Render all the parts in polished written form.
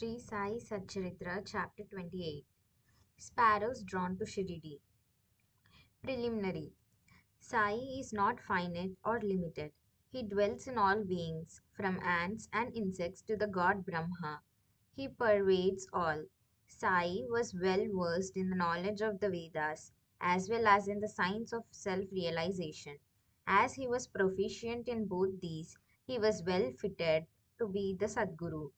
Sri Sai Satcharitra, Chapter 28. Sparrows drawn to Shirdi. Preliminary. Sai is not finite or limited. He dwells in all beings, from ants and insects to the god Brahma. He pervades all. Sai was well versed in the knowledge of the Vedas as well as in the science of self realization. As he was proficient in both these, he was well fitted to be the Sadguru.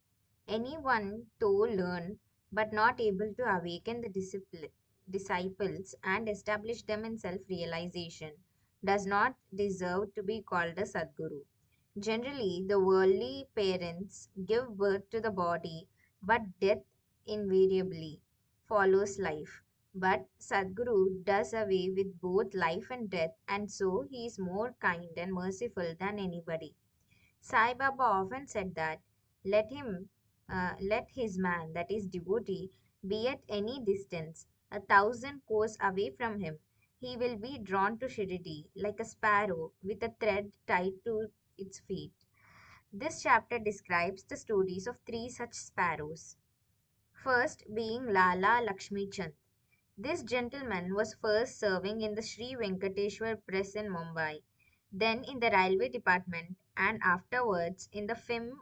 Anyone, though learned, but not able to awaken the disciples and establish them in self realization, does not deserve to be called a Sadguru. Generally, the worldly parents give birth to the body, but death invariably follows life. But Sadguru does away with both life and death, and so he is more kind and merciful than anybody. Sai Baba often said that let his man, that is devotee, be at any distance, 1,000 kos away from him. He will be drawn to Shirdi like a sparrow with a thread tied to its feet. This chapter describes the stories of three such sparrows. First being Lala Lakshmi Chand. This gentleman was first serving in the Sri Venkateshwar Press in Mumbai, then in the railway department, and afterwards in the firm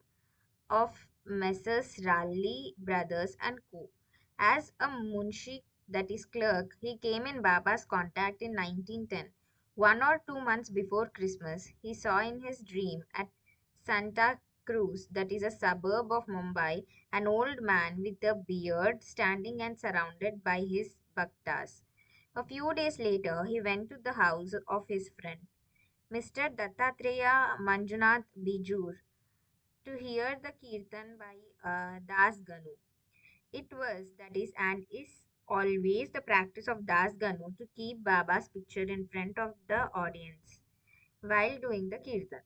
of Messrs. Raleigh Brothers and Co. As a munshi, that is clerk, he came in Baba's contact in 1910. 1 or 2 months before Christmas, he saw in his dream at Santa Cruz, that is a suburb of Mumbai, an old man with a beard standing and surrounded by his bhaktas. A few days later, he went to the house of his friend, Mr. Dattatreya Manjunath Bijur, to hear the kirtan by Das Ganu. It was, that is, and is always the practice of Das Ganu to keep Baba's picture in front of the audience while doing the kirtan.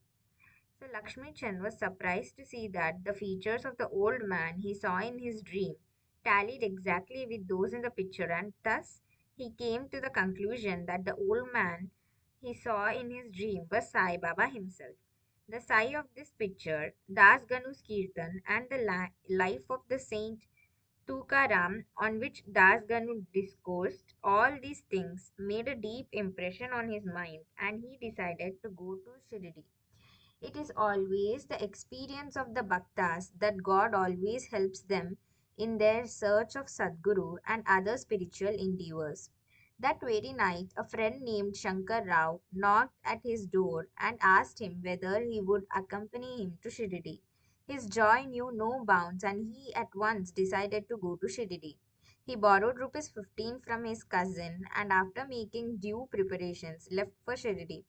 So Lakshmi Chand was surprised to see that the features of the old man he saw in his dream tallied exactly with those in the picture, and thus he came to the conclusion that the old man he saw in his dream was Sai Baba himself. The Sai of this picture, Das Ganu's Kirtan, and the life of the saint Tukaram, on which Das Ganu discoursed, all these things made a deep impression on his mind, and he decided to go to Shirdi. It is always the experience of the bhaktas that God always helps them in their search of Sadguru and other spiritual endeavors. That very night, a friend named Shankar Rao knocked at his door and asked him whether he would accompany him to Shirdi. His joy knew no bounds, and he at once decided to go to Shirdi. He borrowed rupees 15 from his cousin and, after making due preparations, left for Shirdi.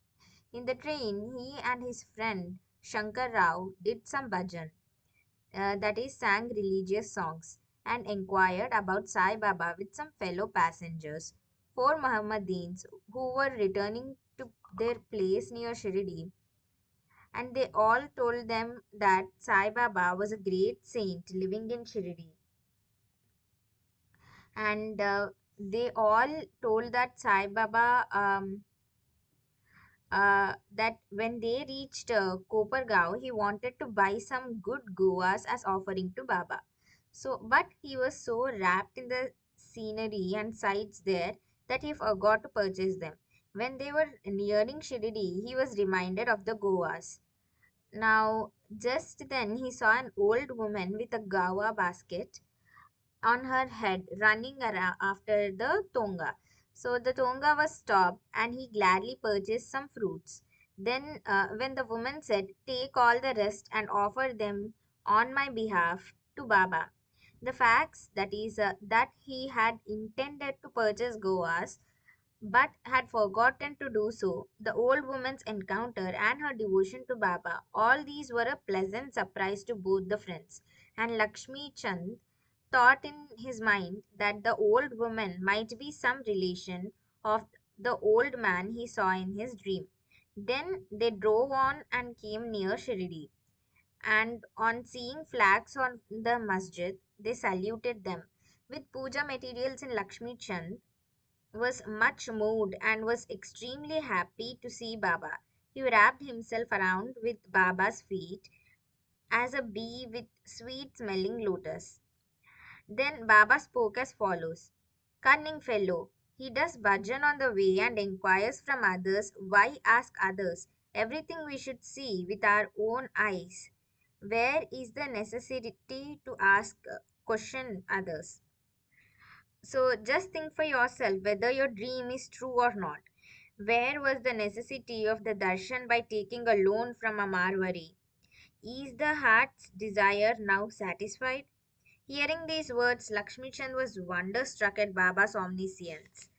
In the train, he and his friend Shankar Rao did some bhajan, that is, sang religious songs, and inquired about Sai Baba with some fellow passengers. Four Mohammedans who were returning to their place near Shirdi, and they all told them that Sai Baba was a great saint living in Shirdi. And they all told that Sai Baba that when they reached Kopargaon, he wanted to buy some good Goas as offering to Baba. So, but he was so wrapped in the scenery and sights there that he forgot to purchase them. When they were nearing Shirdi, he was reminded of the Goas. Now, just then he saw an old woman with a Gawa basket on her head running around after the tonga. So the tonga was stopped and he gladly purchased some fruits. Then, when the woman said, "Take all the rest and offer them on my behalf to Baba," the facts, that is, that he had intended to purchase Goas but had forgotten to do so, the old woman's encounter and her devotion to Baba, all these were a pleasant surprise to both the friends. And Lakshmi Chand thought in his mind that the old woman might be some relation of the old man he saw in his dream. Then they drove on and came near Shirdi, and on seeing flags on the masjid, they saluted them. With puja materials in, Lakshmi Chand was much moved and was extremely happy to see Baba. He wrapped himself around with Baba's feet as a bee with sweet smelling lotus. Then Baba spoke as follows: Cunning fellow, he does bhajan on the way and inquires from others. Why ask others? Everything we should see with our own eyes. Where is the necessity to ask, question others? So just think for yourself whether your dream is true or not. Where was the necessity of the darshan by taking a loan from a Marwari? Is the heart's desire now satisfied? Hearing these words, Lakshmi Chand was wonderstruck at Baba's omniscience.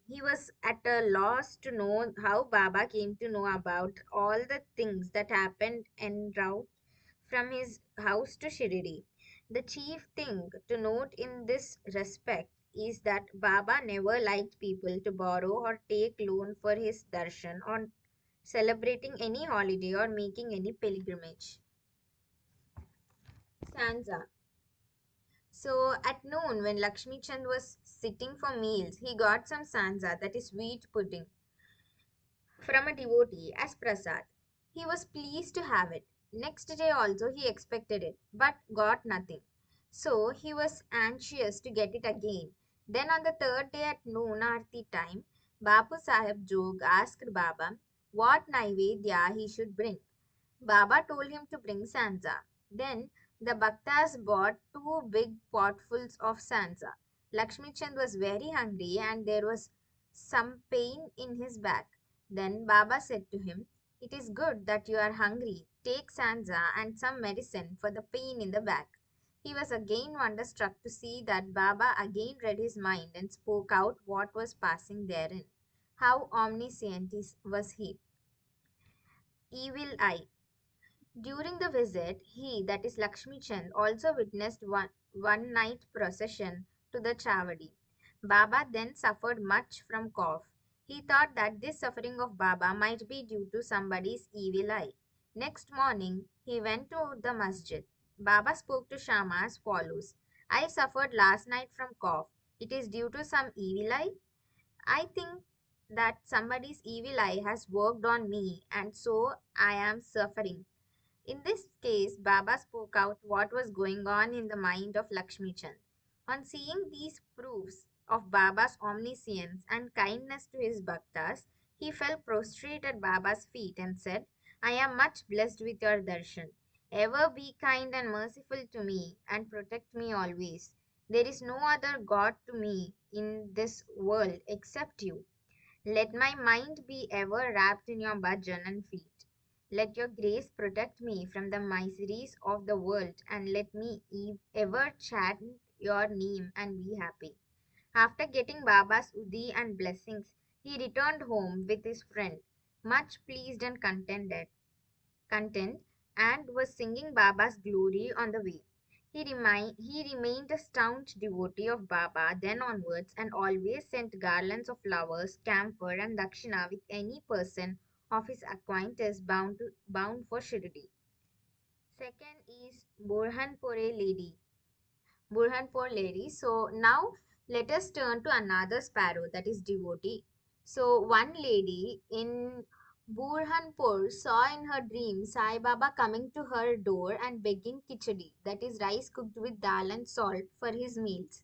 He was at a loss to know how Baba came to know about all the things that happened en route from his house to Shirdi. The chief thing to note in this respect is that Baba never liked people to borrow or take loan for his darshan or celebrating any holiday or making any pilgrimage. Stanza. So at noon, when Lakshmi Chand was sitting for meals, he got some sanza, that is wheat pudding, from a devotee as prasad. He was pleased to have it. Next day also he expected it, but got nothing. So he was anxious to get it again. Then on the third day at noon aarti time, Bapu Sahib Jog asked Baba what naivedya he should bring. Baba told him to bring sanza. Then the bhaktas bought two big potfuls of sanza. Lakshmi Chand was very hungry and there was some pain in his back. Then Baba said to him, It is good that you are hungry. Take sanza and some medicine for the pain in the back. He was again wonderstruck to see that Baba again read his mind and spoke out what was passing therein. How omniscient was he! Evil eye. During the visit, he, that is Lakshmi Chand, also witnessed one night procession to the Chavadi. Baba then suffered much from cough. He thought that this suffering of Baba might be due to somebody's evil eye. Next morning, he went to the masjid. Baba spoke to Shama as follows: I suffered last night from cough. It is due to some evil eye. I think that somebody's evil eye has worked on me, and so I am suffering. In this case, Baba spoke out what was going on in the mind of Lakshmi Chand. On seeing these proofs of Baba's omniscience and kindness to his bhaktas, he fell prostrate at Baba's feet and said, I am much blessed with your darshan. Ever be kind and merciful to me and protect me always. There is no other God to me in this world except you. Let my mind be ever wrapped in your bhajan and feet. Let your grace protect me from the miseries of the world and let me ever chant your name and be happy. After getting Baba's Udi and blessings, he returned home with his friend, much pleased and content, and was singing Baba's glory on the way. He remained a staunch devotee of Baba then onwards and always sent garlands of flowers, camphor, and dakshina with any person of his acquaintance bound for Shirdi. Second is Burhanpur lady. So now let us turn to another sparrow, that is devotee. So one lady in Burhanpur saw in her dream Sai Baba coming to her door and begging khichdi, that is rice cooked with dal and salt, for his meals.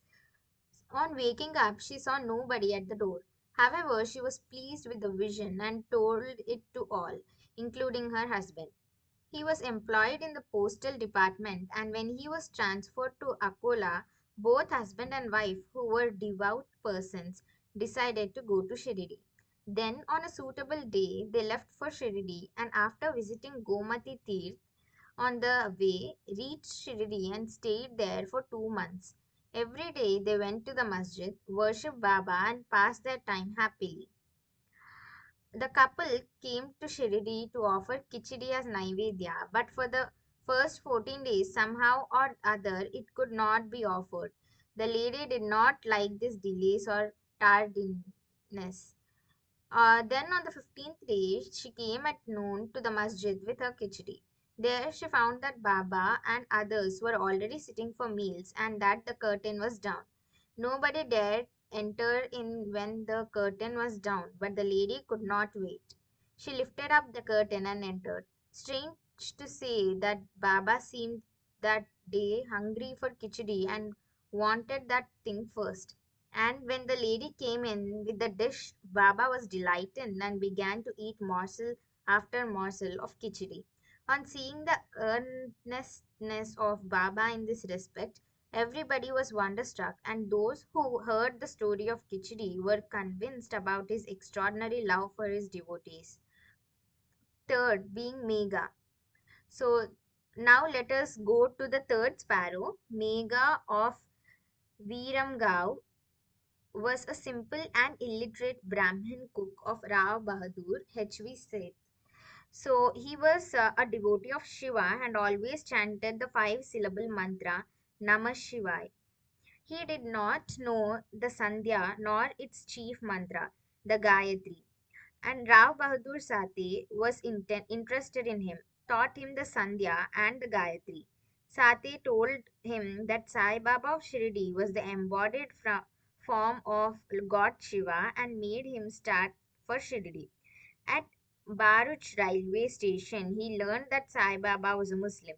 On waking up, she saw nobody at the door. However, she was pleased with the vision and told it to all, including her husband. He was employed in the postal department, and when he was transferred to Akola, both husband and wife, who were devout persons, decided to go to Shirdi. Then, on a suitable day, they left for Shirdi and, after visiting Gomati Tirth on the way, reached Shirdi and stayed there for 2 months. Every day they went to the masjid, worshipped Baba, and passed their time happily. The couple came to Shirdi to offer khichdi as naivedya, but for the first 14 days, somehow or other, it could not be offered. The lady did not like this delays or tardiness. Then on the 15th day, she came at noon to the masjid with her khichdi. There she found that Baba and others were already sitting for meals and that the curtain was down. Nobody dared enter in when the curtain was down, but the lady could not wait. She lifted up the curtain and entered. Strange to say that Baba seemed that day hungry for khichdi and wanted that thing first. And when the lady came in with the dish, Baba was delighted and began to eat morsel after morsel of khichdi. On seeing the earnestness of Baba in this respect, everybody was wonderstruck, and those who heard the story of Khichdi were convinced about his extraordinary love for his devotees. Third, being Megha. So now let us go to the third sparrow. Megha of Viramgao was a simple and illiterate Brahmin cook of Rao Bahadur H.V. Seth. So he was a devotee of Shiva and always chanted the five syllable mantra Namah Shivaya. He did not know the Sandhya nor its chief mantra, the Gayatri. And Rao Bahadur Sate was interested in him, taught him the Sandhya and the Gayatri. Sate told him that Sai Baba of Shirdi was the embodied form of God Shiva and made him start for Shirdi. At Baruch railway station, he learned that Sai Baba was a Muslim,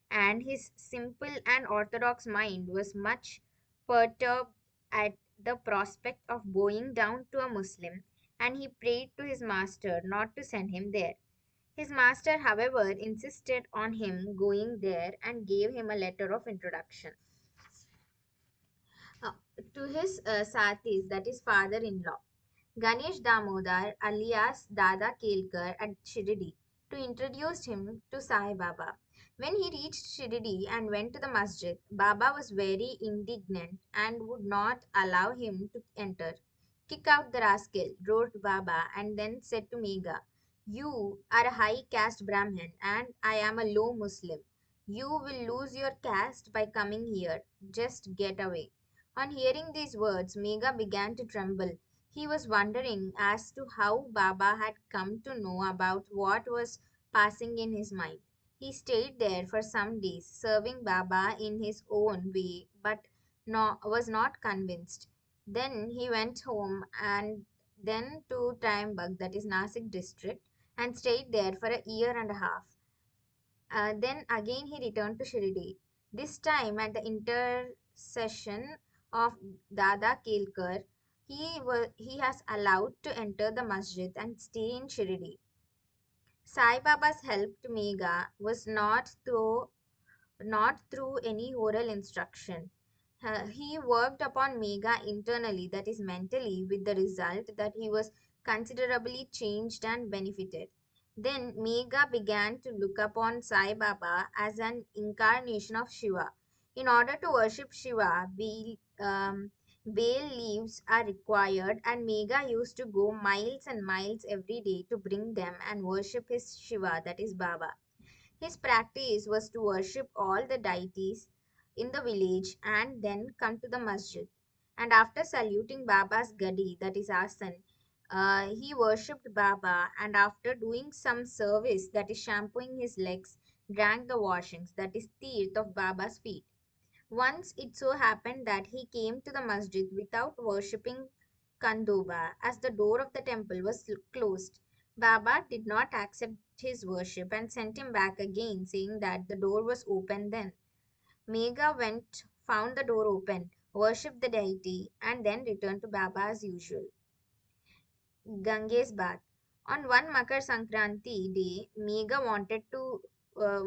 and his simple and orthodox mind was much perturbed at the prospect of bowing down to a Muslim, and he prayed to his master not to send him there. His master, however, insisted on him going there and gave him a letter of introduction. Uh, to his satis, that is father in law. Ganesh Damodar alias Dada Kelkar at Shirdi to introduce him to Sai Baba. When he reached Shirdi and went to the masjid, Baba was very indignant and would not allow him to enter. Kick out the rascal, wrote Baba, and then said to Megha, You are a high caste Brahmin and I am a low Muslim. You will lose your caste by coming here. Just get away. On hearing these words, Megha began to tremble. He was wondering as to how Baba had come to know about what was passing in his mind. He stayed there for some days, serving Baba in his own way, but was not convinced. Then he went home and then to Triambak, that is Nasik district, and stayed there for a year and a half. Then again he returned to Shirdi. This time at the intercession of Dada Kelkar, he has allowed to enter the masjid and stay in Shirdi. Sai Baba's help to Megha was not through any oral instruction. He worked upon Megha internally, that is mentally, with the result that he was considerably changed and benefited. Then Megha began to look upon Sai Baba as an incarnation of Shiva. In order to worship Shiva, bay leaves are required, and Megha used to go miles and miles every day to bring them and worship his Shiva, that is Baba. His practice was to worship all the deities in the village and then come to the masjid. And after saluting Baba's gadi, that is asan, he worshipped Baba, and after doing some service, that is shampooing his legs, drank the washings, that is teeth of Baba's feet. Once it so happened that he came to the masjid without worshipping Kandoba, as the door of the temple was closed. Baba did not accept his worship and sent him back again, saying that the door was open then. Megha went, found the door open, worshipped the deity, and then returned to Baba as usual. Ganges bath. On one Makar Sankranti day, Megha wanted to uh,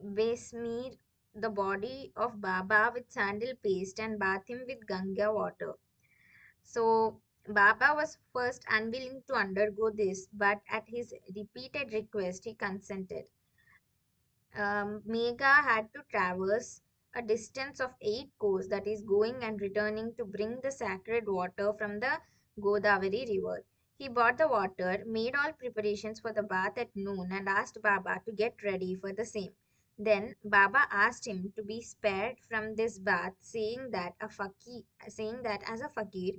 besmear the body of Baba with sandal paste and bath him with Ganga water. So Baba was first unwilling to undergo this, but at his repeated request, he consented. Megha had to traverse a distance of 8 kos, that is, going and returning to bring the sacred water from the Godavari river. He bought the water, made all preparations for the bath at noon, and asked Baba to get ready for the same. Then Baba asked him to be spared from this bath, saying that as a fakir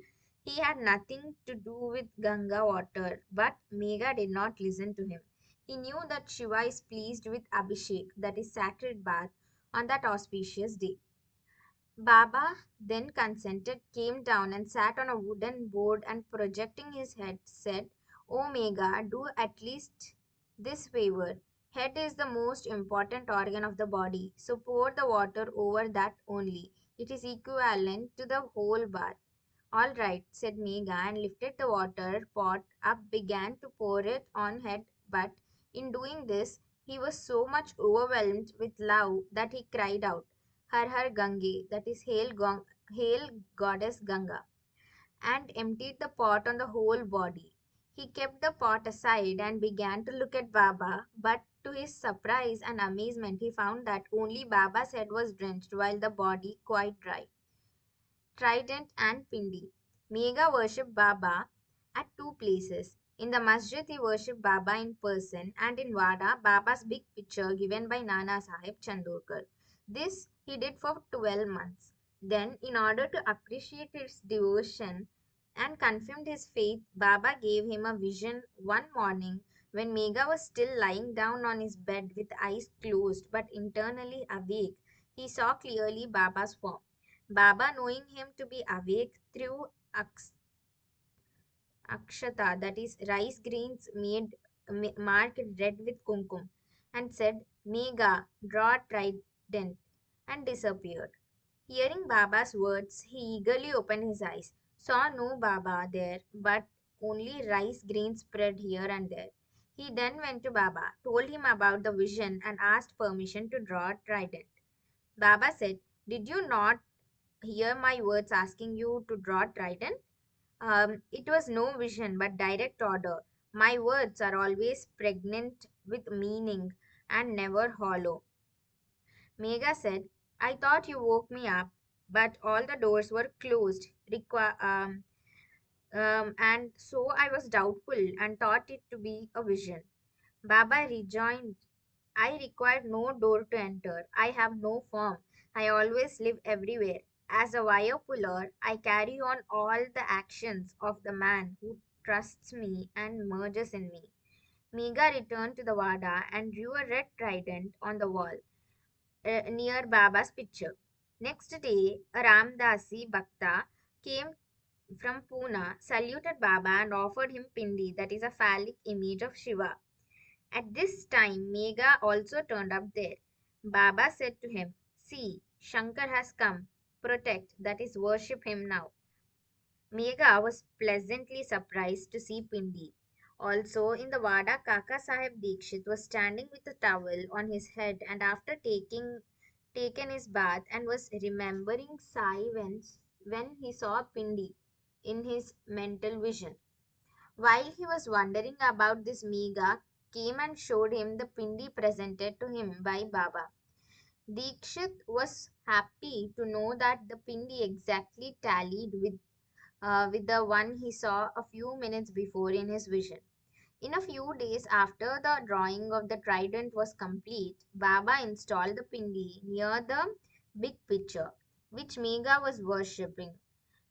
he had nothing to do with Ganga water. But Megha did not listen to him. He knew that Shiva is pleased with Abhishek, that is sacred bath, on that auspicious day. Baba then consented, came down and sat on a wooden board and projecting his head said, O Megha, do at least this favor. Head is the most important organ of the body, so pour the water over that only. It is equivalent to the whole bath. All right, said Megha and lifted the water pot up, began to pour it on head, but in doing this, he was so much overwhelmed with love that he cried out, Har Har Gange, that is, Hail Goddess Ganga, and emptied the pot on the whole body. He kept the pot aside and began to look at Baba, but to his surprise and amazement, he found that only Baba's head was drenched while the body quite dry. Trident and Pindi. Megha worshipped Baba at two places. In the masjid, he worshipped Baba in person, and in Wada, Baba's big picture given by Nana Sahib Chandorkar. This he did for 12 months. Then, in order to appreciate his devotion and confirm his faith, Baba gave him a vision one morning when Megha was still lying down on his bed with eyes closed but internally awake. He saw clearly Baba's form. Baba, knowing him to be awake, threw akshata, that is, rice grains marked red with kumkum, and said, Mega, draw trident, and disappeared. Hearing Baba's words, he eagerly opened his eyes, saw no Baba there, but only rice grains spread here and there. He then went to Baba, told him about the vision, and asked permission to draw a trident. Baba said, Did you not hear my words asking you to draw trident? It was no vision but direct order. My words are always pregnant with meaning and never hollow. Megha said, I thought you woke me up, but all the doors were closed. And so I was doubtful and thought it to be a vision. Baba rejoined, I require no door to enter. I have no form. I always live everywhere. As a wire puller, I carry on all the actions of the man who trusts me and merges in me. Megha returned to the Vada and drew a red trident on the wall near Baba's picture. Next day, a Ramdasi Bhakta came from Pune, saluted Baba, and offered him Pindi, that is a phallic image of Shiva. At this time, Megha also turned up there. Baba said to him, See, Shankar has come. Protect, that is, worship him now. Megha was pleasantly surprised to see Pindi. Also, in the Vada, Kaka Sahib Dikshit was standing with a towel on his head and after taken his bath and was remembering Sai when he saw Pindi in his mental vision. While he was wondering about this, Megha came and showed him the pindi presented to him by Baba. Dikshit was happy to know that the pindi exactly tallied with the one he saw a few minutes before in his vision. In a few days after the drawing of the trident was complete, Baba installed the pindi near the big picture, which Megha was worshipping.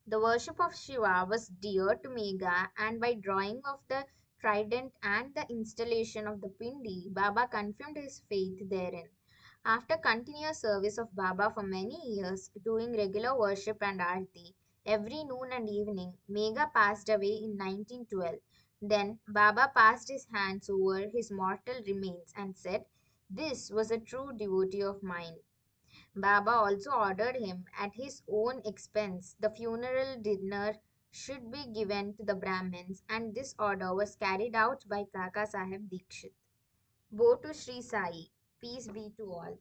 The worship of Shiva was dear to Megha, and by drawing of the trident and the installation of the pindi, Baba confirmed his faith therein. After continuous service of Baba for many years, doing regular worship and arti every noon and evening, Megha passed away in 1912. Then Baba passed his hands over his mortal remains and said, This was a true devotee of mine. Baba also ordered him, at his own expense, the funeral dinner should be given to the Brahmins, and this order was carried out by Kaka Sahib Dikshit. Bo to Sri Sai, peace be to all.